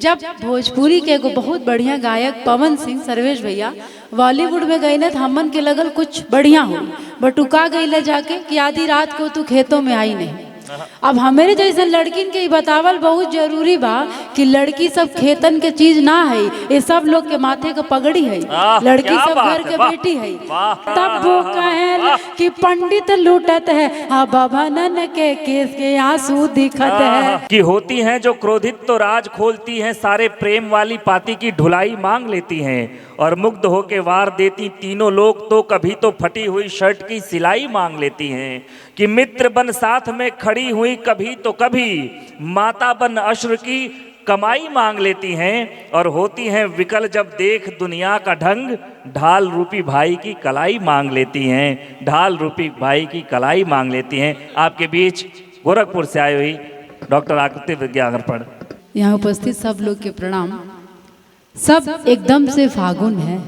जब भोजपुरी के एगो बहुत बढ़िया गायक पवन सिंह सर्वेश भैया बॉलीवुड में गई न, हमन के लगल कुछ बढ़िया हो, बट उका गई जाके कि आधी रात को तू खेतों में आई नहीं। अब हमारे जैसे लड़किन के बतावल बहुत जरूरी बा कि लड़की सब खेतन के चीज ना है, ये सब लोग के माथे का पगड़ी है, लड़की सब घर के बेटी है। तब वो कहे कि पंडित लूटत है, हाँ बाबा नन के केस के आंसू दिखत है। कि होती हैं जो क्रोधित तो राज खोलती हैं, सारे प्रेम वाली पाती की ढुलाई मांग लेती हैं, और मुग्ध होके वार देती तीनों लोग तो कभी तो फटी हुई शर्ट की सिलाई मांग लेती हैं। कि मित्र बन साथ में खड़ी हुई कभी तो कभी, माता बन अश्रु की कमाई मांग लेती हैं, और होती हैं विकल जब देख दुनिया का ढंग, ढाल रूपी भाई की कलाई मांग लेती हैं, ढाल रूपी भाई की कलाई मांग लेती हैं। आपके बीच गोरखपुर से आई हुई डॉक्टर आकृति विज्ञागरपण। यहाँ उपस्थित सब लोग के प्रणाम। सब एकदम से फागुन है,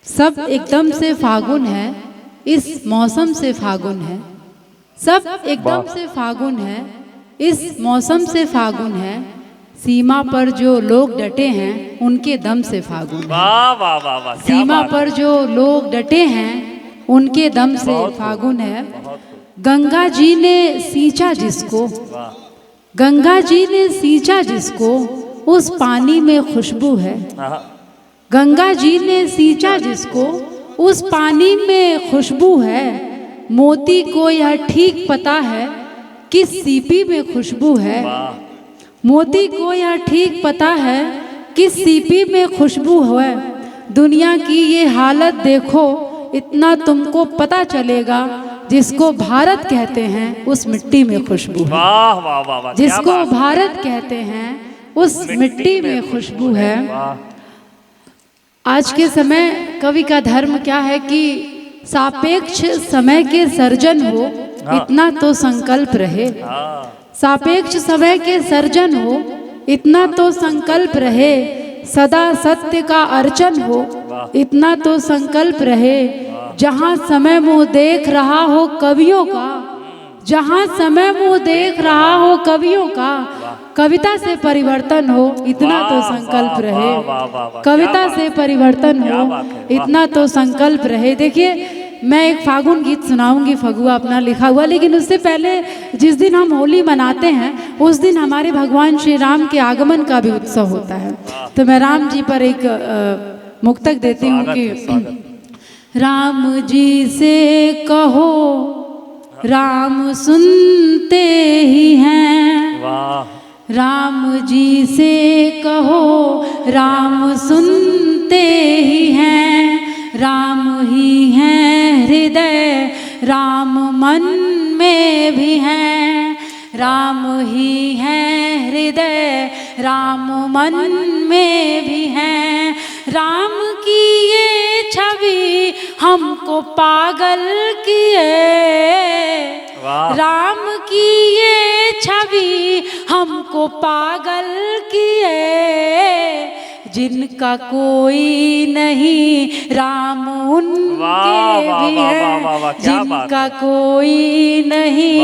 सब एकदम से फागुन है, इस मौसम से फागुन है, सब एकदम से फागुन है, इस मौसम से फागुन है, सीमा पर जो लोग डटे हैं उनके दम से फागुन है। वाह वाह वाह वाह, सीमा पर जो लोग डटे हैं उनके दम से फागुन है। गंगा जी ने सींचा जिसको, गंगा जी ने सींचा जिसको, उस पानी में खुशबू है। गंगा जी ने सींचा जिसको, उस पानी में खुशबू है। मोती को यह ठीक पता है किस सीपी में खुशबू है। मोती को यह ठीक पता है किस सीपी में खुशबू है। दुनिया की ये हालत देखो, इतना तुमको पता चलेगा, जिसको भारत कहते हैं उस मिट्टी में खुशबू है। वाह वाह वाह वाह, जिसको भारत कहते हैं उस मिट्टी में खुशबू है। आज के समय कवि का धर्म क्या है कि सापेक्ष समय के सर्जन हो, इतना तो संकल्प रहे। सापेक्ष समय के सर्जन हो, इतना तो संकल्प रहे। सदा सत्य का अर्चन हो, इतना तो संकल्प रहे। जहाँ समय मुँह देख रहा हो कवियों का, जहाँ समय मुँह देख रहा हो कवियों का, कविता से परिवर्तन हो, इतना तो संकल्प रहे। कविता से परिवर्तन हो, इतना तो संकल्प रहे। देखिए, मैं एक फागुन गीत सुनाऊंगी, फगुआ अपना लिखा हुआ, लेकिन उससे पहले जिस दिन हम होली मनाते हैं उस दिन हमारे भगवान श्री राम के आगमन का भी उत्सव होता है। तो मैं राम जी पर एक मुक्तक देती हूँ कि राम जी से कहो राम सुनते ही हैं। राम जी से कहो राम सुनते ही हैं। राम ही हैं हृदय, राम मन में भी हैं। राम ही हैं हृदय, राम मन में भी हैं। राम की ये छवि हमको पागल किए। राम की ये छवि हमको पागल किए। जिनका कोई नहीं राम उनके भी हैं। जिनका कोई नहीं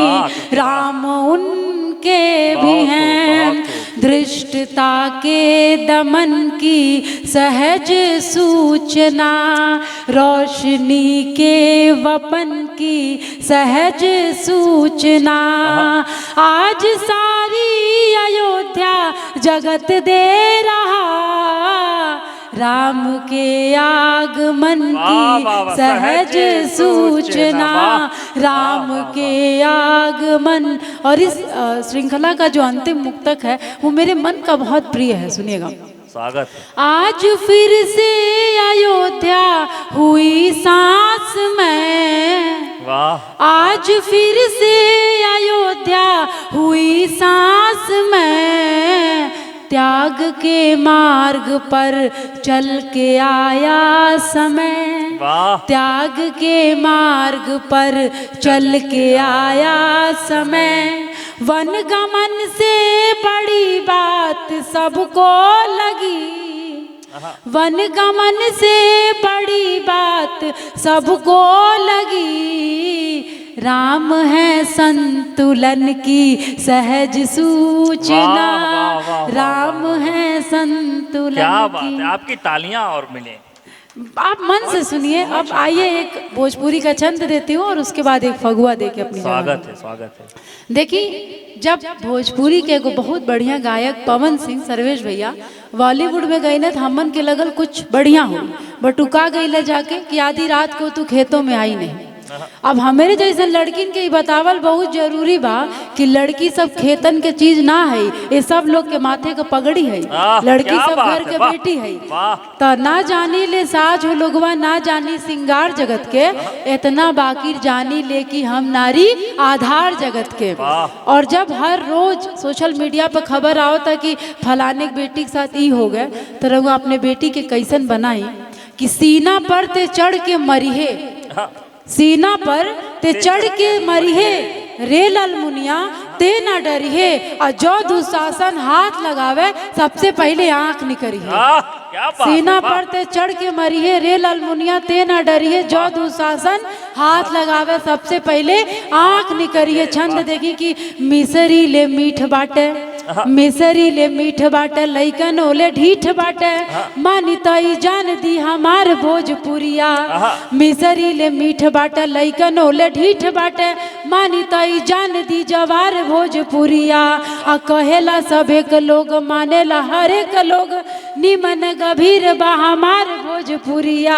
राम उनके भी हैं। धृष्टता के दमन की सहज सूचना, रोशनी के वपन की सहज सूचना। आज सारी अयोध्या जगत दे रहा, राम के आगमन की सहज सूचना। राम के आगमन। और इस श्रृंखला का जो अंतिम मुक्तक है वो मेरे मन का बहुत प्रिय है, सुनिएगा। स्वागत। आज फिर से अयोध्या हुई सांस में। आज फिर से अयोध्या हुई सांस में। त्याग के मार्ग पर चल के आया समय। त्याग के मार्ग पर चल के आया समय। वन गमन से बड़ी बात सबको लगी। वन गमन से बड़ी बात सबको लगी। राम है संतुलन की सहज सूचना। वाह, वाह, वाह, राम है संतुलन क्या बात की। है, आपकी तालियां और मिले। आप मन से सुनिए। अब आइए एक भोजपुरी का छंद देती हूँ और उसके बाद एक फगुआ दे के अपनी स्वागत है, स्वागत है। देखिए, जब भोजपुरी के एगो बहुत बढ़िया गायक पवन सिंह सर्वेश भैया बॉलीवुड में गई ना, तो हमन के लगल कुछ बढ़िया हो, बटुका गई जाके कि आधी रात को तू खेतों में आई नहीं। अब हमारे जैसे लड़किन के बतावल बहुत जरूरी बा कि लड़की सब खेतन के चीज ना है, ये सब लोग के माथे का पगड़ी है, लड़की सब घर के बेटी है। तो ना जानी ले साज हो लोगवा, ना जानी सिंगार जगत के, इतना बाकी जानी ले कि हम नारी आधार जगत के। और जब हर रोज सोशल मीडिया पर खबर आओ था कि फलाने बेटी के साथ ई हो गए, तो रघुआ अपने बेटी के कैसन बनाई कि सीना पर ते चढ़ के मरिहे, सीना पर ते चढ़ के मरिहे, रे ललमुनिया ते न डरिहे, और जो दुशासन हाथ लगावे सबसे पहले आंख निकरिहे। सीना पर ते चढ़ के मरिहे, रे ललमुनिया ते न डरिहे, जो दुशासन हाथ लगावे सबसे पहले आंख निकरिहे। छंद देखी कि मिसरी ले मीठ बाटे, मिसरी ले मीठ बाटे, लइकन ओले ढीठ बाटे, मानी तई जान दी हमार भोजपुरिया। मिसरी ले मीठ बाटे, लइकन ओले ढीठ बाटे, मानी तई जान दी जवार भोजपुरिया। आ कहेला सभे के लोग, मानेला हरेक लोग, निमन गभीर बा हमार भोजपुरिया।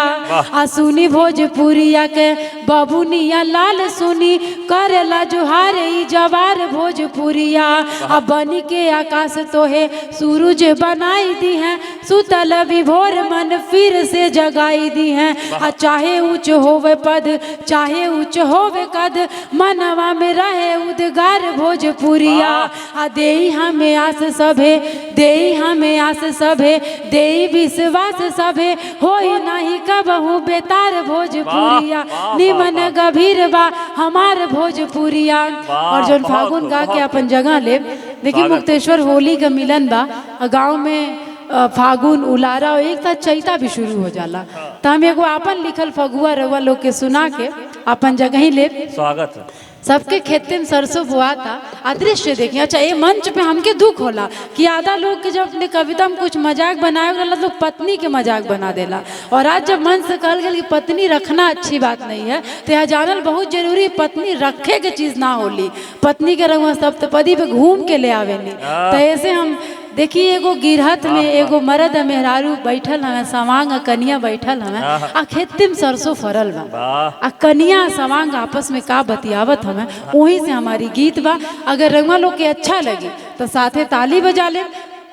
आ सुनी भोजपुरिया के बबुनिया लाल सुनी, करेला जुहार ई जवार भोजपुरिया। आ बनी के आकाश तो है सूरज बनाई दी है, सुतल विभोर मन फिर से जगाई दी है। आ चाहे ऊंच होवे पद, चाहे ऊंच होवे कद, मनवा में रहे उद्गार भोजपुरिया। आ देई हमें आस सभे, देई हमें आस सभे, देई विश्वास सभे, होई नहीं कबहू बेतार भोजपुरिया। निमन गभीर बा हमार भोजपुरिया। और जो फागुन गा के अपन जगह ले, देखिए मुक्तेश्वर होली का मिलन बा, गांव में फागुन उलारा और एक साथ चैता भी शुरू हो जाला। तो हम एगो अपन लिखल फगुआ रउआ लोग के सुना के अपन जगह ही ले। स्वागत है। सबके खेते में सरसों बुआ था। अदृश्य देखिए, अच्छा ये मंच पे हमके दुख होला कि आधा लोग के जब अपने कविता में कुछ मजाक बनाए वाला तो पत्नी के मजाक बना देला। और आज जब मन से कहल गया कि पत्नी रखना अच्छी बात नहीं है, तो यह जानल बहुत जरूरी, पत्नी रखे के चीज ना होली। पत्नी के रंग सप्तपदी पे घूम के ले आवेली। तो ऐसे हम देखिए, एगो गिरहत में एगो मर्द मेहरारू बैठल हमें, सवांग कनिया बैठल हमें, आ खेते में सरसों फरल बा, आ कनिया सवांग आपस में का बतियावत हमें, वहीं से हमारी गीत बा। अगर रंगवा लोग के अच्छा लगे तो साथे ताली बजा ले,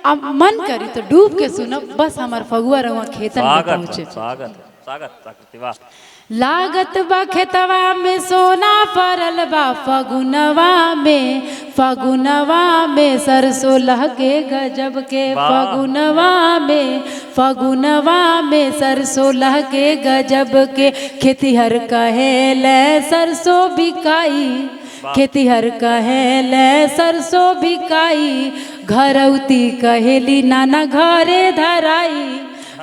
अब मन करी तो डूब के सुनो। बस हमार फगुआ रंगवा खेतन में पहुंचे। स्वागत, स्वागत, वाह। लागत बा खेतवा में सोना फरल बा, फगुनवा में, फगुनवा में सरसों लहके गजब के, फगुनवा में, फगुनवा में सरसों लहके गजब के। खेतिहर कहेले सरसों बिकाई, खेतिहर कहेले सरसों बिकाई, घरौती कहेली नाना घरे धराई,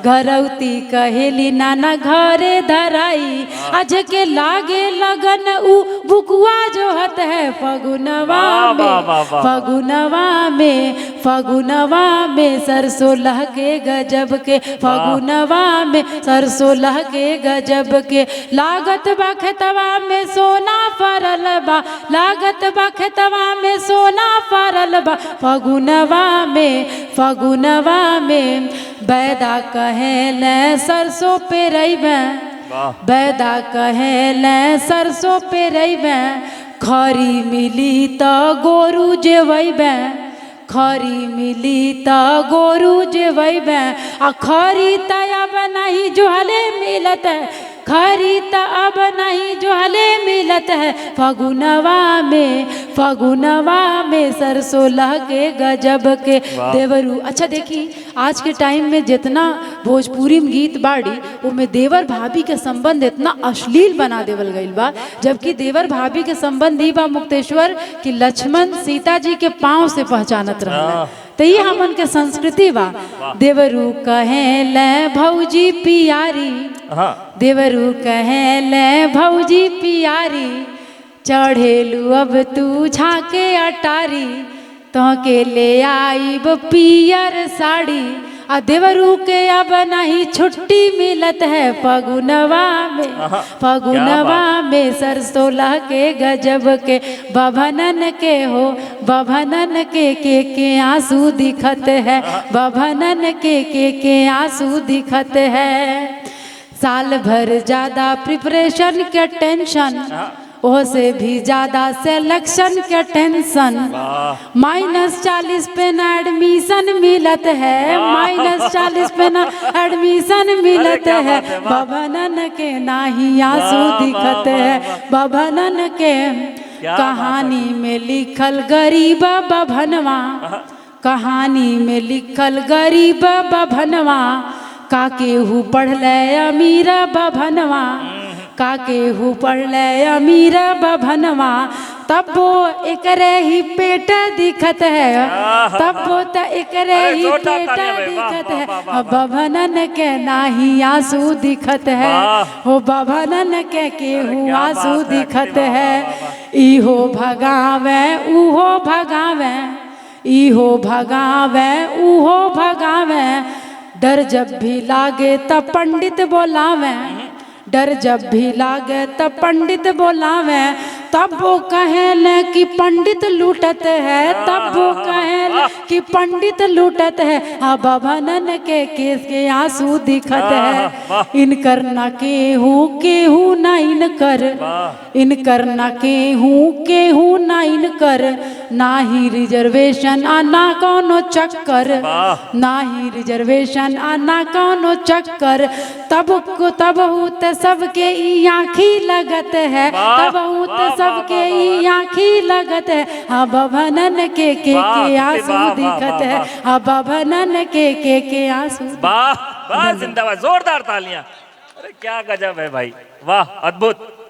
घरौती कहेली नाना घरे धराई। आज के लागे लगन उ बुकुआ जो हत है, फगुनवा में, फगुनवा में, फगुनवा में सरसों लहके गजब के, फगुनवा में सरसों लहके गजब के। लागत बा खेतवा में सोना फरल बा, लागत बा खेतवा में सोना फरल बा, फगुनवा में, फगुनवा में। बैदा कहेले सरसों पे रहीबे, बैदा कहेले सरसों पे रहीबे, खरी मिली तो गोरू जेवैबे, खरी मिली तो गोरू जेवैबे। आ खरी त अब नहीं जुहले मिलत है, खरी त अब नहीं जुहले मिलत है, फगुनवा में, फगुनवा में सरसों लहके गजब के। देवरू, अच्छा देखी आज के टाइम में जितना भोजपुरी में गीत बाड़ी, उनमें देवर भाभी के संबंध इतना अश्लील बना देवल गईल बा, जबकि देवर भाभी के संबंध ही बा मुक्तेश्वर कि लक्ष्मण सीता जी के पाँव से पहचानत रहना। तो ये हमन के संस्कृति बा। देवरू कहेले भौजी पियारी, देवरू कहेले भौजी पियारी, चढ़ेलू अब तू झाके अटारी तो के ले आईब पियर साड़ी आ देवरू के अब नहीं छुट्टी मिलत है फगुनवा में सरसोला के गजब के बभनन के हो बभनन के आंसू दिखत है बभनन के आंसू दिखत है। साल भर ज्यादा प्रिपरेशन के टेंशन ओ से भी ज्यादा सिलेक्शन के टेंशन -40 पे ना एडमिशन मिलत है -40 पे ना एडमिशन मिलत है बभनन के नाही आंसू दिखत है बभनन के। कहानी में लिखल गरीब बभनवा कहानी में लिखल गरीब बभनवा का केहू पढ़ले अमीर बभनवा का केहू पढ़ले अमीर बभनवा तब वो एकरे ही पेट दिखत है तब वो त एकरे ही पेट दिखत है बभनन के नाही आंसू दिखत है हो बभनन के केहू आंसू दिखत है। इहो भगावे उहो भगावे इहो भगावे उहो भगावे डर जब भी लागे त पंडित बोलावे डर जब भी लागे त पंडित बोलावे तब वो कहेल कि पंडित लूटत है तब वो कहेल कि पंडित लूटत है हाँ बभनन के केस के आंसू दिखत है। इनकर न केहू न इनकर न केहू न इनकर ना ही रिजर्वेशन आ ना कोनो चक्कर ना ही रिजर्वेशन आ ना कोनो चक्कर तब सबके ई आँखी लगत है तब सबके ई आँखी लगत है हाँ बभनन के आंसू दिखत है हाँ बभनन के आंसू। वाह वाह जिंदाबाद, जोरदार तालियां। अरे क्या गजब है भाई, वाह अद्भुत।